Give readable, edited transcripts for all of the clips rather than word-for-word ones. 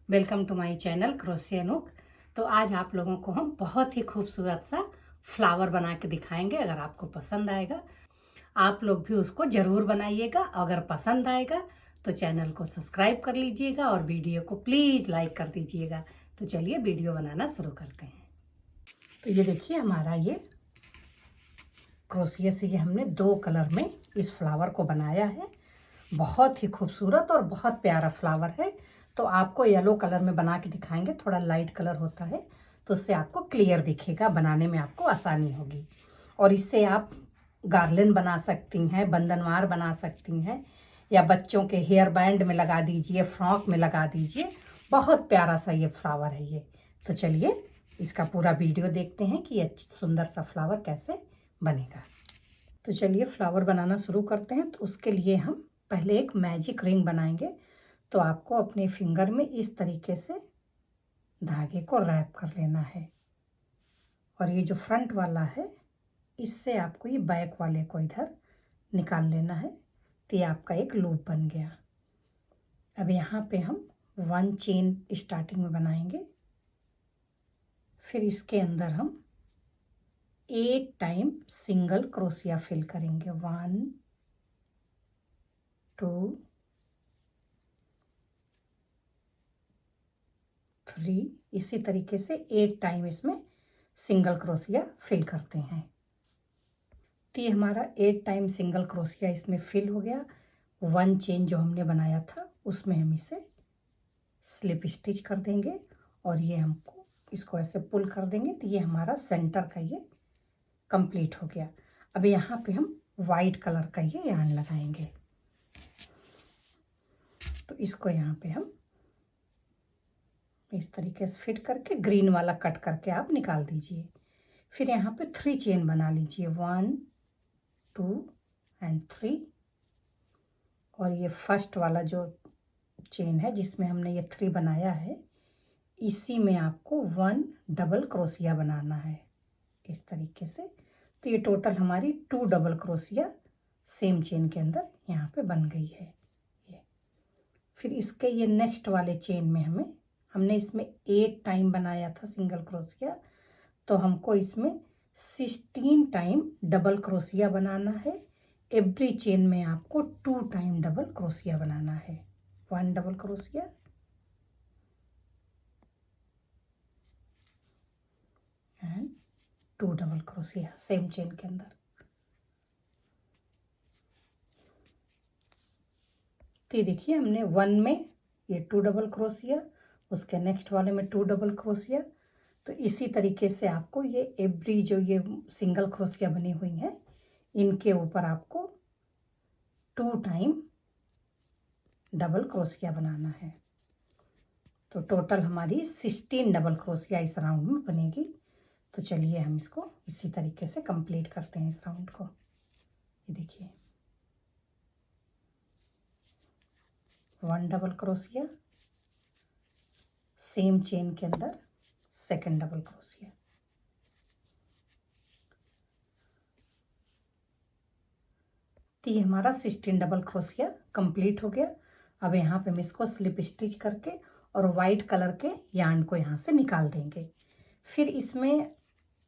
Welcome to my channel crochet nook. तो आज आप लोगों को हम बहुत ही खूबसूरत सा फ्लावर बना के दिखाएंगे। अगर आपको पसंद आएगा आप लोग भी उसको ज़रूर बनाइएगा। अगर पसंद आएगा तो चैनल को सब्सक्राइब कर लीजिएगा और वीडियो को प्लीज़ लाइक कर दीजिएगा। तो चलिए वीडियो बनाना शुरू करते हैं। तो ये देखिए हमारा ये क्रोशिया से ये हमने 2 कलर में इस फ्लावर को बनाया है। बहुत ही खूबसूरत और बहुत प्यारा फ्लावर है। तो आपको येलो कलर में बना के दिखाएंगे, थोड़ा लाइट कलर होता है तो उससे आपको क्लियर दिखेगा, बनाने में आपको आसानी होगी। और इससे आप गार्लिन बना सकती हैं, बंधनवार बना सकती हैं, या बच्चों के हेयर बैंड में लगा दीजिए, फ्रॉक में लगा दीजिए। बहुत प्यारा सा ये फ्लावर है ये। तो चलिए इसका पूरा वीडियो देखते हैं कि ये सुंदर सा फ्लावर कैसे बनेगा। तो चलिए फ्लावर बनाना शुरू करते हैं। तो उसके लिए हम पहले एक मैजिक रिंग बनाएंगे। तो आपको अपने फिंगर में इस तरीके से धागे को रैप कर लेना है, और ये जो फ्रंट वाला है इससे आपको ये बैक वाले को इधर निकाल लेना है। तो ये आपका एक लूप बन गया। अब यहाँ पे हम 1 चेन स्टार्टिंग में बनाएंगे, फिर इसके अंदर हम 8 टाइम सिंगल क्रोशिया फिल करेंगे। 1 2 3, इसी तरीके से 8 टाइम इसमें सिंगल क्रोशिया फिल करते हैं। तो ये हमारा 8 टाइम सिंगल क्रोशिया इसमें फिल हो गया। 1 चेन जो हमने बनाया था उसमें हम इसे स्लिप स्टिच कर देंगे, और ये हमको इसको ऐसे पुल कर देंगे। तो ये हमारा सेंटर का ये कंप्लीट हो गया। अब यहाँ पे हम वाइट कलर का ये यार्न लगाएंगे। तो इसको यहाँ पे हम इस तरीके से फिट करके ग्रीन वाला कट करके आप निकाल दीजिए। फिर यहाँ पे 3 चेन बना लीजिए, 1 2 एंड 3। और ये फर्स्ट वाला जो चेन है जिसमें हमने ये 3 बनाया है, इसी में आपको 1 डबल क्रोशिया बनाना है इस तरीके से। तो ये टोटल हमारी 2 डबल क्रोशिया सेम चेन के अंदर यहाँ पे बन गई है ये। फिर इसके ये नेक्स्ट वाले चेन में हमने इसमें 8 टाइम बनाया था सिंगल क्रोशिया, तो हमको इसमें 16 टाइम डबल क्रोशिया बनाना है। एवरी चेन में आपको 2 टाइम डबल क्रोशिया बनाना है। 1 double crochet and 2 double crochet same chain के अंदर। तो देखिए हमने 1 में ये 2 डबल क्रोशिया, उसके नेक्स्ट वाले में 2 डबल क्रोशिया। तो इसी तरीके से आपको ये एवरी जो ये सिंगल क्रोशिया बनी हुई हैं इनके ऊपर आपको 2 टाइम डबल क्रोशिया बनाना है। तो टोटल हमारी 16 डबल क्रोशिया इस राउंड में बनेगी। तो चलिए हम इसको इसी तरीके से कंप्लीट करते हैं इस राउंड को। ये देखिए 1 डबल क्रोशिया, सेम चेन के अंदर 2nd डबल क्रोशिया। तो ये हमारा 16 डबल क्रोशिया कंप्लीट हो गया। अब यहाँ पे हम इसको स्लिप स्टिच करके और वाइट कलर के यार्न को यहाँ से निकाल देंगे। फिर इसमें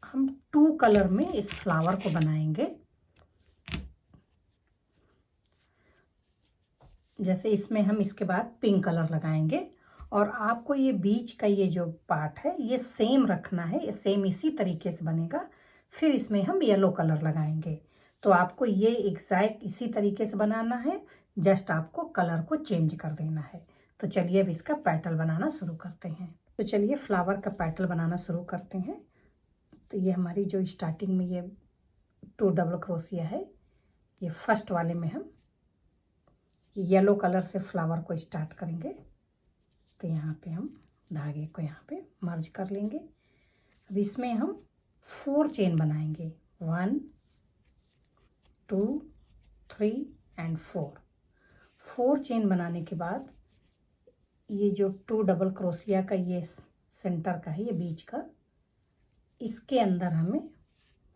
हम 2 कलर में इस फ्लावर को बनाएंगे। जैसे इसमें हम इसके बाद पिंक कलर लगाएंगे, और आपको ये बीच का ये जो पार्ट है ये सेम रखना है, ये सेम इसी तरीके से बनेगा। फिर इसमें हम येलो कलर लगाएंगे। तो आपको ये एग्जैक्ट इसी तरीके से बनाना है, जस्ट आपको कलर को चेंज कर देना है। तो चलिए अब इसका पैटल बनाना शुरू करते हैं। तो चलिए फ्लावर का पैटल बनाना शुरू करते हैं। तो ये हमारी जो स्टार्टिंग में ये 2 डबल क्रोशिया है, ये फर्स्ट वाले में हम येलो कलर से फ्लावर को स्टार्ट करेंगे। तो यहाँ पे हम धागे को यहाँ पे मर्ज कर लेंगे। अब इसमें हम 4 चेन बनाएंगे, 1 2 3 एंड 4 चेन बनाने के बाद ये जो 2 डबल क्रोशिया का ये सेंटर का है, ये बीच का, इसके अंदर हमें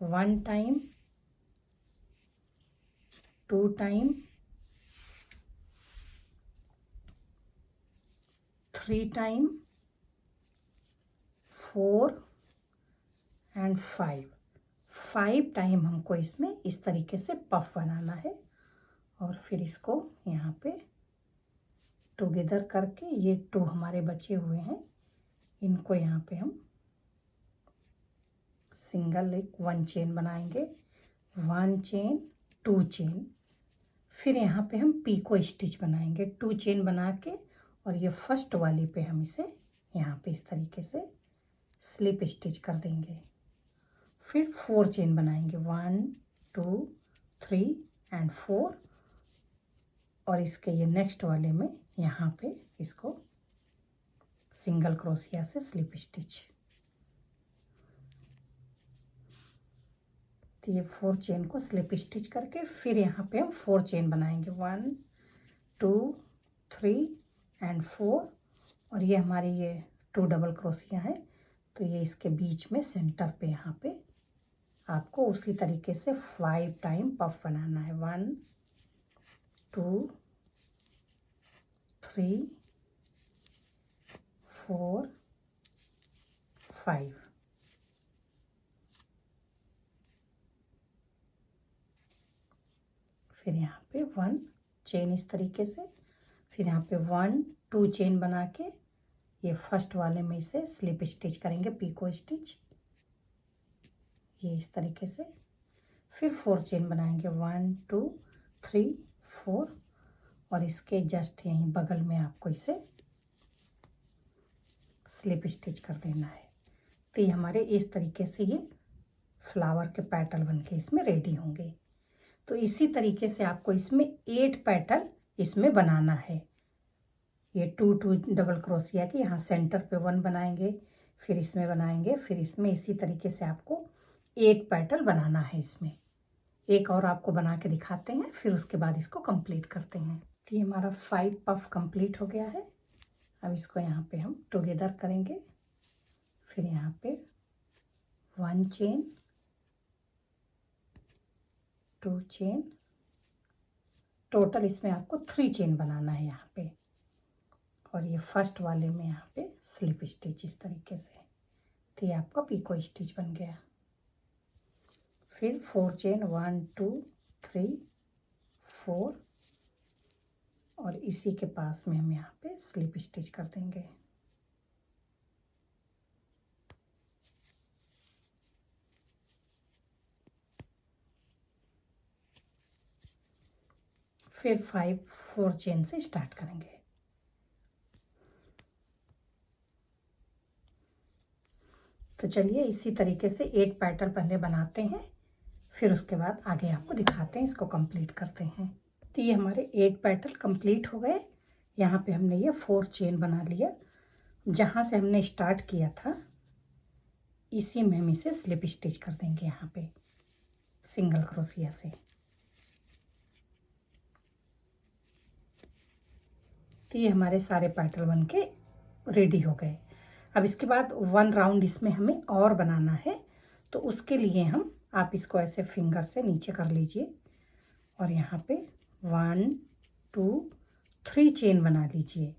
1 time 2 time 3 time, 4 and 5 time हमको इसमें इस तरीके से पफ बनाना है। और फिर इसको यहाँ पे टुगेदर करके ये 2 हमारे बचे हुए हैं, इनको यहाँ पे हम सिंगल एक 1 चेन बनाएंगे, 1 चेन, 2 चेन। फिर यहाँ पे हम पीको स्टिच बनाएंगे 2 चेन बना के, और ये फर्स्ट वाली पे हम इसे यहाँ पे इस तरीके से स्लिप स्टिच कर देंगे। फिर 4 चेन बनाएंगे, 1 2 3 एंड 4, और इसके ये नेक्स्ट वाले में यहाँ पे इसको सिंगल क्रोशिया से स्लिप स्टिच। तो ये 4 चेन को स्लिप स्टिच करके फिर यहाँ पे हम 4 चेन बनाएंगे, 1 2 3 एंड 4, और ये हमारी ये 2 डबल क्रोशिया है। तो ये इसके बीच में सेंटर पे यहाँ पे आपको उसी तरीके से 5 टाइम पफ बनाना है, 1 2 3 4 5। फिर यहाँ पे 1 चेन इस तरीके से, फिर यहाँ पे 1 2 चेन बना के ये फर्स्ट वाले में से स्लिप स्टिच करेंगे, पीको स्टिच, ये इस तरीके से। फिर 4 चेन बनाएंगे, 1 2 3 4, और इसके जस्ट यहीं बगल में आपको इसे स्लिप स्टिच कर देना है। तो ये हमारे इस तरीके से ये फ्लावर के पेटल बनके इसमें रेडी होंगे। तो इसी तरीके से आपको इसमें 8 पेटल इसमें बनाना है। ये 2 डबल क्रोशिया की यहाँ सेंटर पे 1 बनाएंगे, फिर इसमें बनाएंगे, फिर इसमें इसी तरीके से आपको 8 पेटल बनाना है। इसमें एक और आपको बना के दिखाते हैं, फिर उसके बाद इसको कंप्लीट करते हैं। तो ये हमारा 5 पफ कंप्लीट हो गया है। अब इसको यहाँ पे हम टुगेदर करेंगे, फिर यहाँ पे 1 चेन, 2 चेन, टोटल इसमें आपको 3 चेन बनाना है यहाँ पे, और ये फर्स्ट वाले में यहाँ पे स्लिप स्टिच इस तरीके से। तो ये आपका पीको स्टिच बन गया। फिर 4 चेन, 1 2 3 4, और इसी के पास में हम यहाँ पे स्लिप स्टिच कर देंगे। फिर 4 चेन से स्टार्ट करेंगे। तो चलिए इसी तरीके से 8 पैटर्न पहले बनाते हैं, फिर उसके बाद आगे आपको दिखाते हैं, इसको कंप्लीट करते हैं। तो ये हमारे 8 पैटर्न कंप्लीट हो गए। यहाँ पे हमने ये 4 चेन बना लिया, जहाँ से हमने स्टार्ट किया था इसी में हम इसे स्लिप स्टिच कर देंगे यहाँ पे सिंगल क्रोशिया से। तो ये हमारे सारे पैटर्न बन के रेडी हो गए। अब इसके बाद 1 राउंड इसमें हमें और बनाना है, तो उसके लिए आप इसको ऐसे फिंगर से नीचे कर लीजिए, और यहाँ पे 1 2 3 चेन बना लीजिए,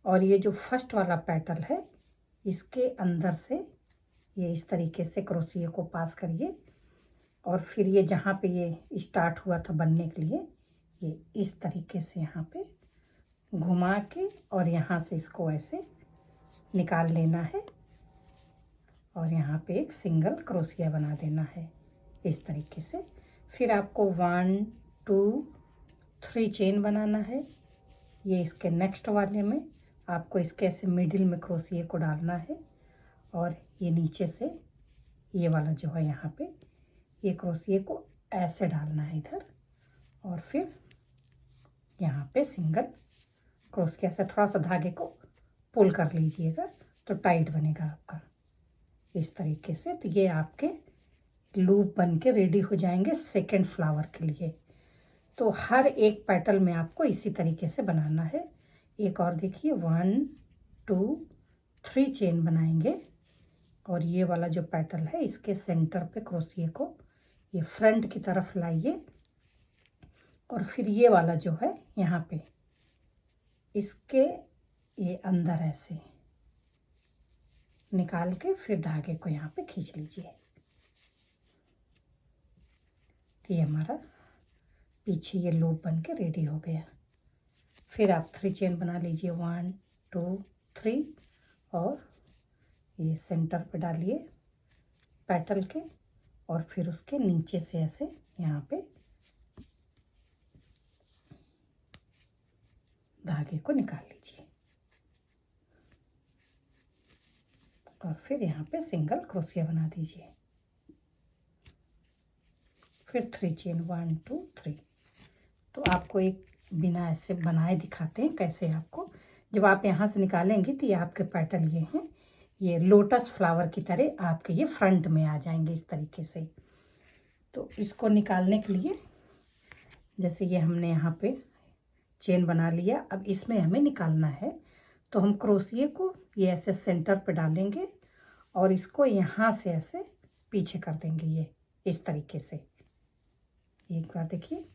और ये जो फर्स्ट वाला पैटर्न है इसके अंदर से ये इस तरीके से क्रोशिया को पास करिए, और फिर ये जहाँ पे ये स्टार्ट हुआ था बनने के लिए ये इस तरीके से यहाँ पे घुमा के और यहाँ से इसको ऐसे निकाल लेना है, और यहाँ पे एक सिंगल क्रोशिया बना देना है इस तरीके से। फिर आपको 1 2 3 चेन बनाना है। ये इसके नेक्स्ट वाले में आपको इसके ऐसे मिडिल में क्रोशिया को डालना है, और ये नीचे से ये वाला जो है यहाँ पे ये क्रोशिया को ऐसे डालना है इधर, और फिर यहाँ पे सिंगल क्रोशिया से थोड़ा सा धागे को पुल कर लीजिएगा तो टाइट बनेगा आपका इस तरीके से। तो ये आपके लूप बन के रेडी हो जाएंगे सेकंड फ्लावर के लिए। तो हर एक पेटल में आपको इसी तरीके से बनाना है। एक और देखिए 1 2 3 चेन बनाएंगे, और ये वाला जो पेटल है इसके सेंटर पे क्रोशिया को ये फ्रंट की तरफ लाइए, और फिर ये वाला जो है यहाँ पे इसके ये अंदर ऐसे निकाल के फिर धागे को यहाँ पे खींच लीजिए। तो ये हमारा पीछे ये लूप बन के रेडी हो गया। फिर आप 3 चेन बना लीजिए, 1 2 3, और ये सेंटर पे डालिए पेटल के, और फिर उसके नीचे से ऐसे यहाँ पे धागे को निकाल लीजिए, और फिर यहाँ पे सिंगल क्रोशिया बना दीजिए। फिर 3 चेन, 1 2 3। तो आपको एक बिना ऐसे बनाए दिखाते हैं कैसे आपको, जब आप यहाँ से निकालेंगे तो ये आपके पेटल ये हैं, ये लोटस फ्लावर की तरह आपके ये फ्रंट में आ जाएंगे इस तरीके से। तो इसको निकालने के लिए जैसे ये हमने यहाँ पे चेन बना लिया, अब इसमें हमें निकालना है। तो हम क्रोशिए को ये ऐसे सेंटर पे डालेंगे और इसको यहाँ से ऐसे पीछे कर देंगे, ये इस तरीके से। एक बार देखिए,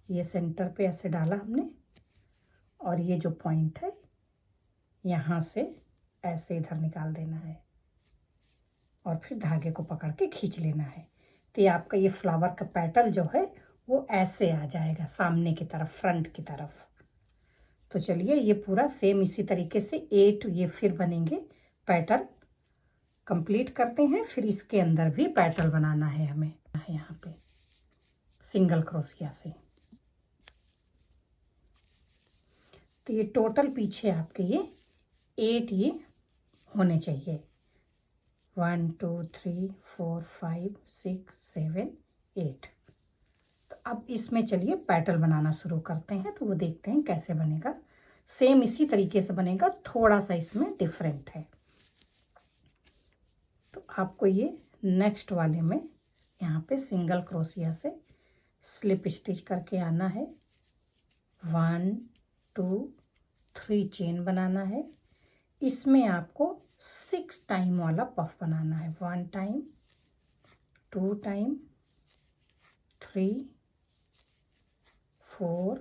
ये सेंटर पे ऐसे डाला हमने, और ये जो पॉइंट है यहाँ से ऐसे इधर निकाल देना है, और फिर धागे को पकड़ के खींच लेना है। तो ये आपका ये फ्लावर का पेटल जो है वो ऐसे आ जाएगा सामने की तरफ, फ्रंट की तरफ। तो चलिए ये पूरा सेम इसी तरीके से 8 ये फिर बनेंगे पेटल कंप्लीट करते हैं। फिर इसके अंदर भी पेटल बनाना है हमें यहाँ पे सिंगल क्रोशिया से। तो ये टोटल पीछे आपके ये 8 ये होने चाहिए, 1 2 3 4 5 6 7 8। तो अब इसमें चलिए पेटल बनाना शुरू करते हैं। तो वो देखते हैं कैसे बनेगा। सेम इसी तरीके से बनेगा, थोड़ा सा इसमें डिफरेंट है। तो आपको ये नेक्स्ट वाले में यहाँ पे सिंगल क्रोशिया से स्लिप स्टिच करके आना है। 1 2 3 चेन बनाना है। इसमें आपको 6 टाइम वाला पफ बनाना है। 1 time, 2 time, 3 4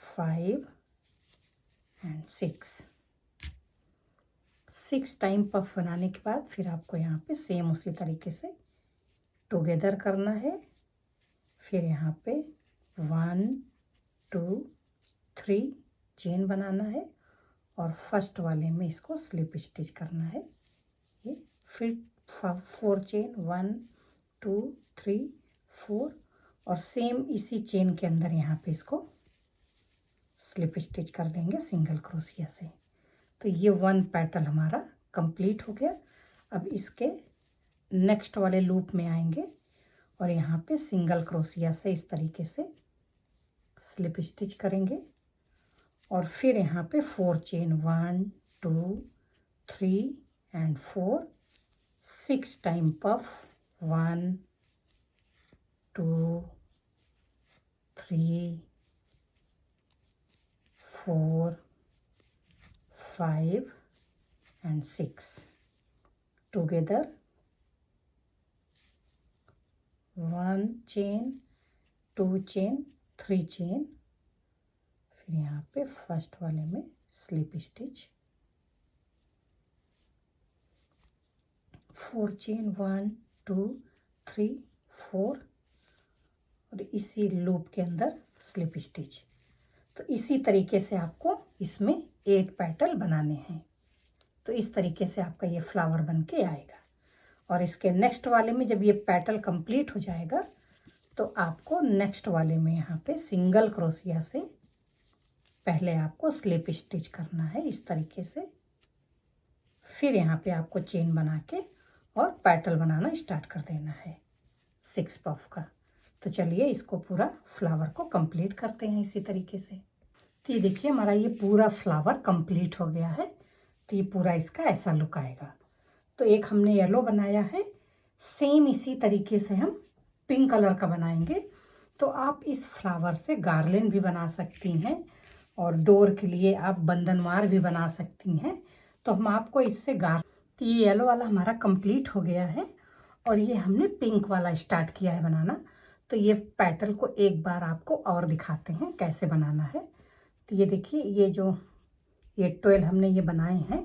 5 and 6 time puff बनाने के बाद फिर आपको यहाँ पे सेम उसी तरीके से टुगेदर करना है। फिर यहाँ पे 1 2 3 चेन बनाना है, और फर्स्ट वाले में इसको स्लिप स्टिच करना है। ये फिर 4 चेन, 1 2 3 4, और सेम इसी चेन के अंदर यहाँ पे इसको स्लिप स्टिच कर देंगे सिंगल क्रोशिया से। तो ये 1 पेटल हमारा कंप्लीट हो गया। अब इसके नेक्स्ट वाले लूप में आएंगे और यहाँ पे सिंगल क्रोशिया से इस तरीके से स्लिप स्टिच करेंगे, और फिर यहाँ पे 4 chain, 1 2 3 and 4, 6 time puff, 1 2 3 4 5 and 6 together, 1 chain, 2 chain, 3 chain, फिर यहाँ पे फर्स्ट वाले में स्लिप स्टिच, 4 चेन, 1 2 3 4, और इसी लूप के अंदर स्लिप स्टिच। तो इसी तरीके से आपको इसमें 8 पेटल बनाने हैं। तो इस तरीके से आपका ये फ्लावर बन के आएगा। और इसके नेक्स्ट वाले में जब ये पेटल कंप्लीट हो जाएगा तो आपको नेक्स्ट वाले में यहाँ पे सिंगल क्रोशिया से पहले आपको स्लिप स्टिच करना है इस तरीके से। फिर यहाँ पे आपको चेन बना के और पेटल बनाना स्टार्ट कर देना है 6 पफ का। तो चलिए इसको पूरा फ्लावर को कंप्लीट करते हैं इसी तरीके से। तो ये देखिए हमारा ये पूरा फ्लावर कंप्लीट हो गया है। तो ये पूरा इसका ऐसा लुक आएगा। तो एक हमने येलो बनाया है, सेम इसी तरीके से हम पिंक कलर का बनाएंगे। तो आप इस फ्लावर से गार्लिन भी बना सकती हैं और डोर के लिए आप बंधनवार भी बना सकती हैं। तो हम आपको इससे तो ये येलो वाला हमारा कंप्लीट हो गया है और ये हमने पिंक वाला स्टार्ट किया है बनाना। तो ये पेटल को एक बार आपको और दिखाते हैं कैसे बनाना है। तो तो ये देखिए, ये 12 हमने ये बनाए हैं।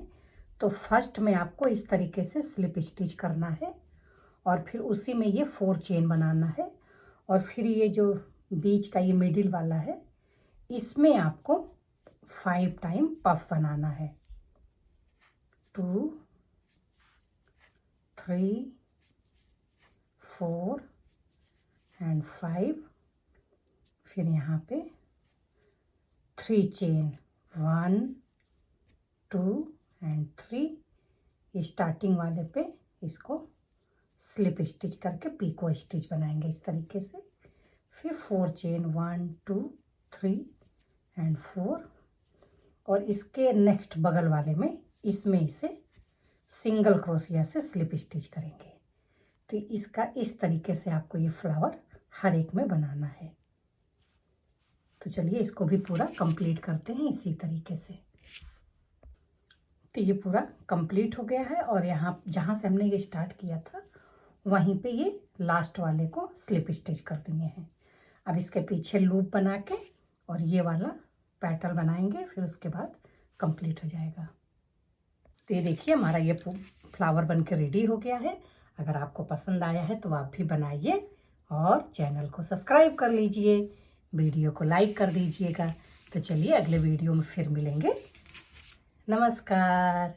तो फर्स्ट में आपको इस तरीके से स्लिप स्टिच करना है और फिर उसी में ये 4 चेन बनाना है और फिर ये जो बीच का ये मिडिल वाला है इसमें आपको 5 टाइम पफ बनाना है। 2 3 4 एंड 5। फिर यहाँ पे 3 चेन 1 2 एंड 3। स्टार्टिंग वाले पे इसको स्लिप स्टिच करके पीको स्टिच बनाएंगे इस तरीके से। फिर 4 चेन 1 2 3 एंड 4 और इसके नेक्स्ट बगल वाले में इसमें इसे सिंगल क्रोशिया से स्लिप स्टिच करेंगे। तो इसका इस तरीके से आपको ये फ्लावर हर एक में बनाना है। तो चलिए इसको भी पूरा कंप्लीट करते हैं इसी तरीके से। तो ये पूरा कंप्लीट हो गया है और यहाँ जहाँ से हमने ये स्टार्ट किया था वहीं पे ये लास्ट वाले को स्लिप स्टिच कर दिए हैं। अब इसके पीछे लूप बना के और ये वाला पैटर्न बनाएंगे, फिर उसके बाद कंप्लीट हो जाएगा। तो ये देखिए हमारा ये फ्लावर बन के रेडी हो गया है। अगर आपको पसंद आया है तो आप भी बनाइए और चैनल को सब्सक्राइब कर लीजिए, वीडियो को लाइक कर दीजिएगा। तो चलिए अगले वीडियो में फिर मिलेंगे। नमस्कार।